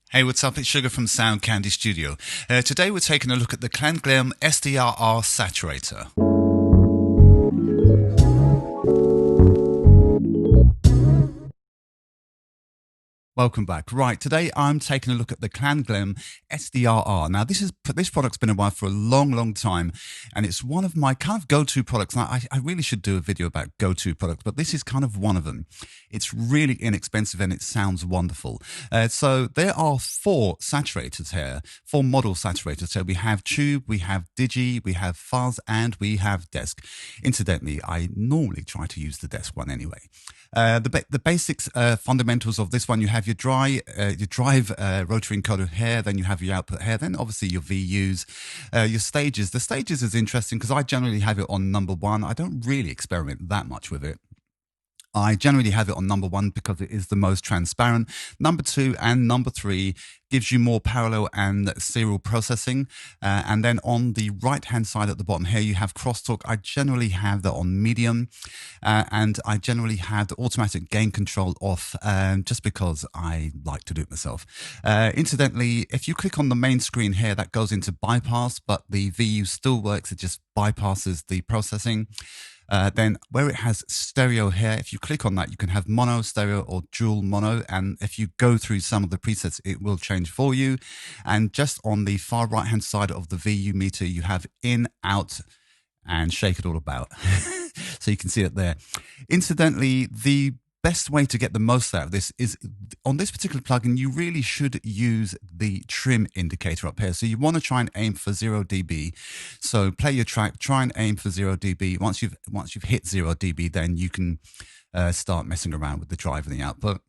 Hey, what's up? It's Sugar from Soundkandy Studio. Today we're taking a look at the klanghelm SDRR saturator. Welcome back. Right, today I'm taking a look at the klanghelm SDRR. Now, this product's been around for a long time, and it's one of my kind of go-to products. Now, I really should do a video about go-to products, but this is kind of one of them. It's really inexpensive and it sounds wonderful. So there are four saturators here, four model saturators. So we have Tube, we have Digi, we have FUZZ, and we have Desk. Incidentally, I normally try to use the Desk one anyway. The basics, fundamentals of this one, you have your drive rotary encoder here, then you have your output here, then obviously your VUs, your stages. The stages is interesting because I generally have it on number one. I don't really experiment that much with it. I generally have it on number one because it is the most transparent. Number two and number three gives you more parallel and serial processing. And then on the right-hand side at the bottom here, you have crosstalk. I generally have that on medium. And I generally have the automatic gain control off just because I like to do it myself. Incidentally, if you click on the main screen here, that goes into bypass, but the VU still works. It just bypasses the processing. Then where it has stereo here, if you click on that, you can have mono, stereo, or dual mono. And if you go through some of the presets, it will change for you. And just on the far right-hand side of the VU meter, you have in, out, and shake it all about. So you can see it there. Incidentally, the best way to get the most out of this is on this particular plugin, you really should use the trim indicator up here. So you want to try and aim for 0 dB. So play your track, try and aim for 0 dB. Once you've hit 0 dB, then you can start messing around with the drive and the output.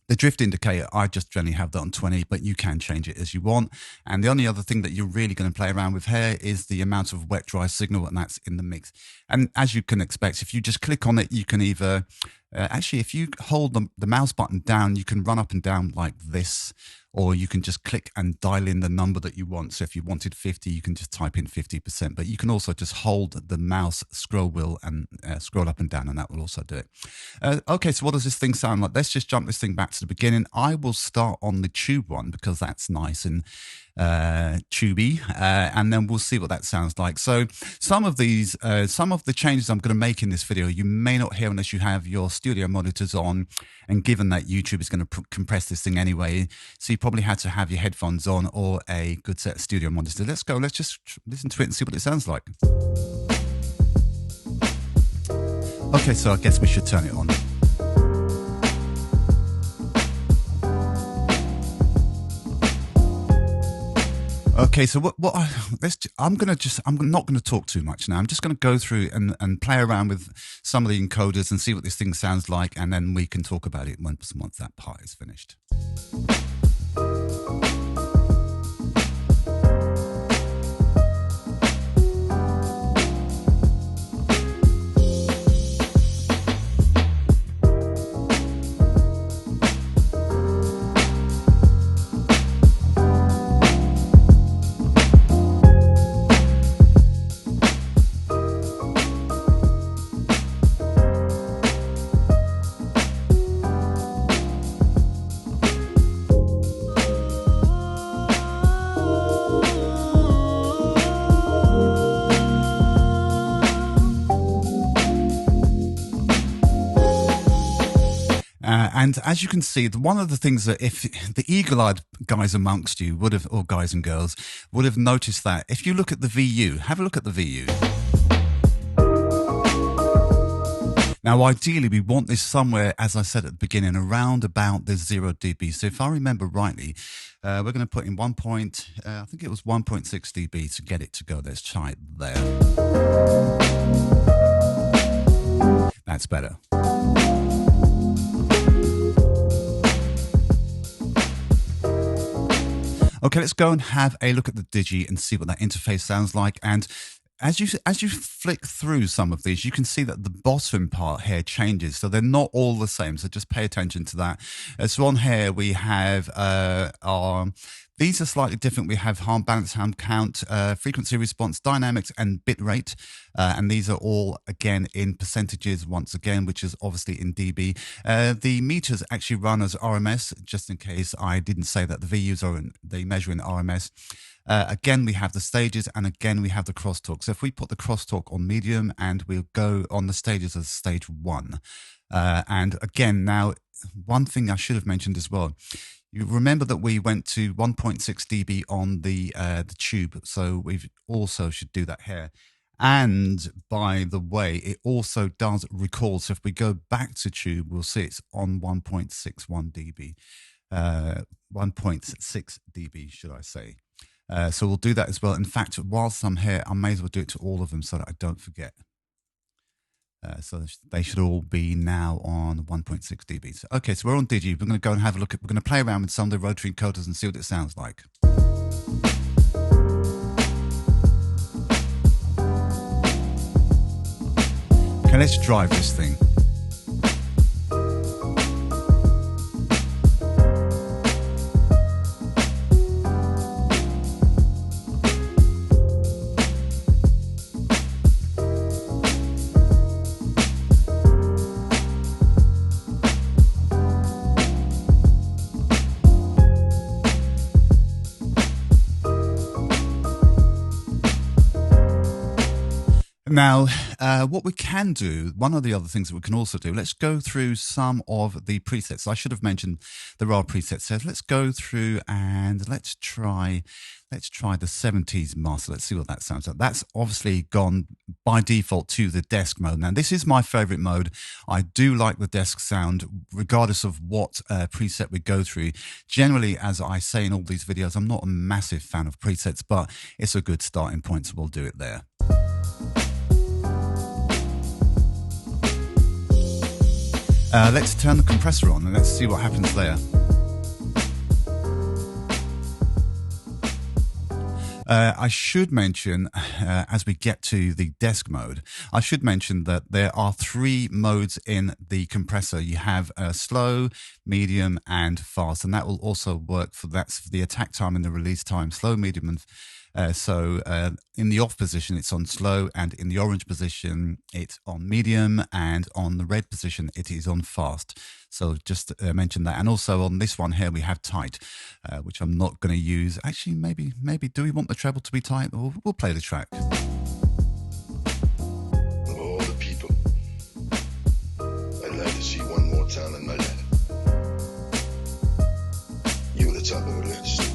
The drift indicator, I just generally have that on 20, but you can change it as you want. And the only other thing that you're really going to play around with here is the amount of wet dry signal, and that's in the mix. And as you can expect, if you just click on it, you can either actually, if you hold the mouse button down, you can run up and down like this, or you can just click and dial in the number that you want. So if you wanted 50, you can just type in 50%, but you can also just hold the mouse scroll wheel and scroll up and down, and that will also do it. Okay, so what does this thing sound like? Let's just jump this thing back to the beginning. I will start on the tube one because that's nice and tubey, and then we'll see what that sounds like. So some of the changes I'm going to make in this video, you may not hear unless you have your studio monitors on, and given that YouTube is going to compress this thing anyway, so you probably had to have your headphones on or a good set of studio monitors. Let's go, let's just listen to it and see what it sounds like. Okay, so I guess we should turn it on. Okay, so I'm not going to talk too much now. I'm just going to go through and play around with some of the encoders and see what this thing sounds like, and then we can talk about it once that part is finished. And as you can see, one of the things that if the eagle-eyed guys amongst you would have, or guys and girls, would have noticed that if you look at the VU, have a look at the VU. Now, ideally, we want this somewhere, as I said at the beginning, around about the 0 dB. So if I remember rightly, we're going to put in I think it was 1.6 dB to get it to go. Let's try it there. That's better. Okay, let's go and have a look at the Digi and see what that interface sounds like. And as you flick through some of these, you can see that the bottom part here changes. So they're not all the same. So just pay attention to that. So on here, we have our These are slightly different. We have harm balance, harm count, frequency response, dynamics, and bit rate. And these are all, again, in percentages once again, which is obviously in dB. The meters actually run as RMS, just in case I didn't say that. The VUs they measure in RMS. Again, we have the stages, and again, we have the crosstalk. So if we put the crosstalk on medium, and we'll go on the stages as stage 1. And again, now, one thing I should have mentioned as well. You remember that we went to 1.6 dB on the tube, so we also should do that here. And by the way, it also does record. So if we go back to tube, we'll see it's on 1.61 dB, 1.6 dB, should I say. So we'll do that as well. In fact, whilst I'm here, I may as well do it to all of them so that I don't forget. So they should all be now on 1.6 dB. So, okay, so we're on Digi. We're going to go and have a look at, we're going to play around with some of the rotary encoders and see what it sounds like. Okay, let's drive this thing. Now, what we can do, one of the other things that we can also do, let's go through some of the presets. I should have mentioned there are presets here. Let's go through and let's try the 70s master. Let's see what that sounds like. That's obviously gone by default to the desk mode. Now, this is my favorite mode. I do like the desk sound, regardless of what preset we go through. Generally, as I say in all these videos, I'm not a massive fan of presets, but it's a good starting point, so we'll do it there. Let's turn the compressor on and let's see what happens there. I should mention, as we get to the desk mode, I should mention that there are 3 modes in the compressor. You have slow, medium, and fast, and that will also work for that's for the attack time and the release time. Slow, medium, and in the off position, it's on slow, and in the orange position, it's on medium, and on the red position, it is on fast. So just mention that. And also on this one here, we have tight, which I'm not going to use. Actually, maybe, do we want the treble to be tight? We'll play the track. Of all the people, I'd like to see one more town in my life. You at the top of the list.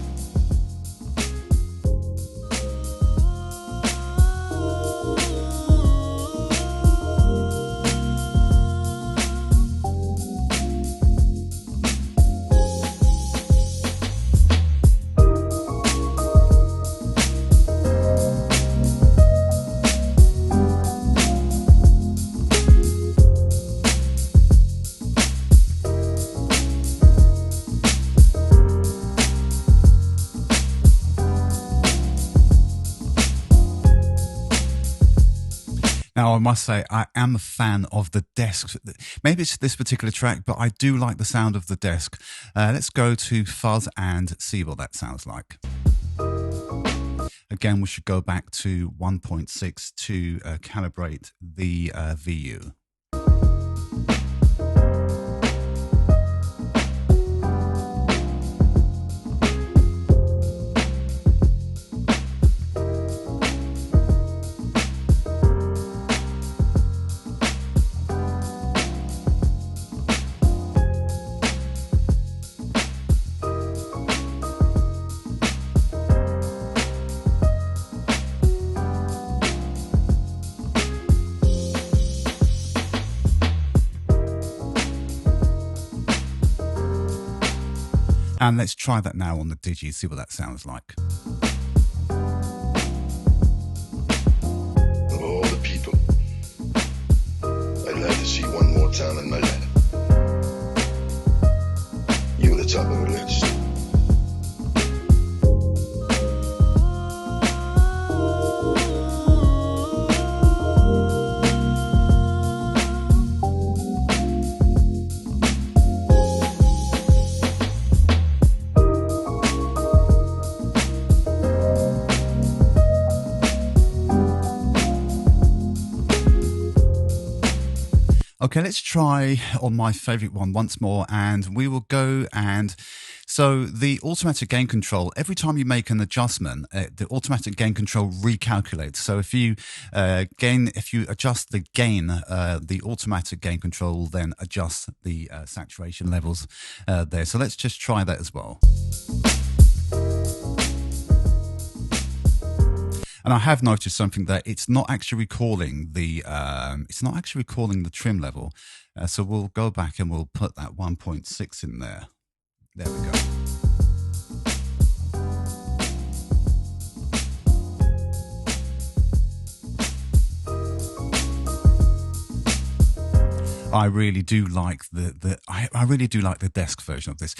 Now, I must say, I am a fan of the desk. Maybe it's this particular track, but I do like the sound of the desk. Let's go to FUZZ and see what that sounds like. Again, we should go back to 1.6 to calibrate the VU. And let's try that now on the Digi, see what that sounds like. Of all the people, I'd like to see one more town in my life. You at the top of the list. Okay, let's try on my favorite one once more, and we will go. And so the automatic gain control, every time you make an adjustment, the automatic gain control recalculates. So if you adjust the gain, the automatic gain control will then adjust the saturation levels there. So let's just try that as well. And I have noticed something, that it's not actually recalling the trim level. So we'll go back and we'll put that 1.6 in there. There we go. I really do like I really do like the desk version of this.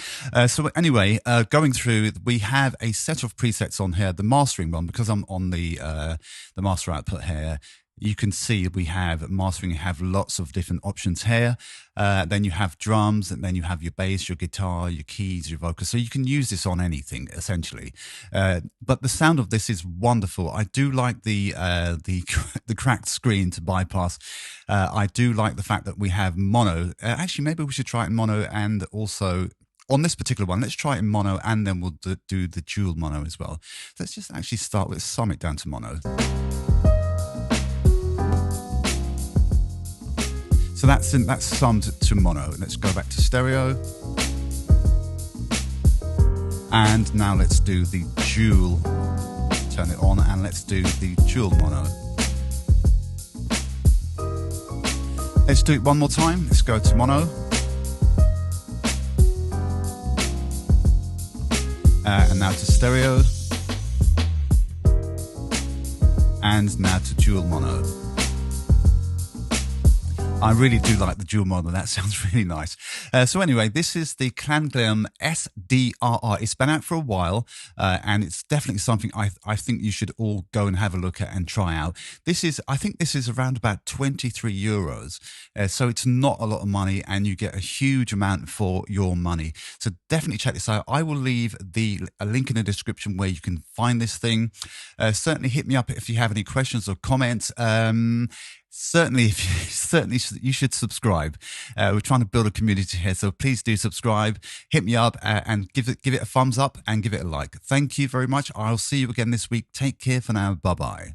So anyway, going through, we have a set of presets on here. The mastering one, because I'm on the master output here, you can see we have mastering. You have lots of different options here. Then you have drums, and then you have your bass, your guitar, your keys, your vocals. So you can use this on anything essentially. But the sound of this is wonderful. I do like the cracked screen to bypass. I do like the fact that we have mono. Actually, maybe we should try it in mono, and also on this particular one, let's try it in mono, and then we'll do the dual mono as well. So let's just actually start with sum it down to mono. So that's summed to mono. Let's go back to stereo. And now let's do the dual. Turn it on, and let's do the dual mono. Let's do it one more time. Let's go to mono. And now to stereo. And now to dual mono. I really do like the dual mono. That sounds really nice. So anyway, this is the klanghelm SDRR. It's been out for a while, and it's definitely something I think you should all go and have a look at and try out. I think this is around about 23 euros. So it's not a lot of money, and you get a huge amount for your money. So definitely check this out. I will leave a link in the description where you can find this thing. Certainly hit me up if you have any questions or comments. Certainly, you should subscribe. We're trying to build a community here, so please do subscribe. Hit me up and give it a thumbs up and give it a like. Thank you very much. I'll see you again this week. Take care for now. Bye bye.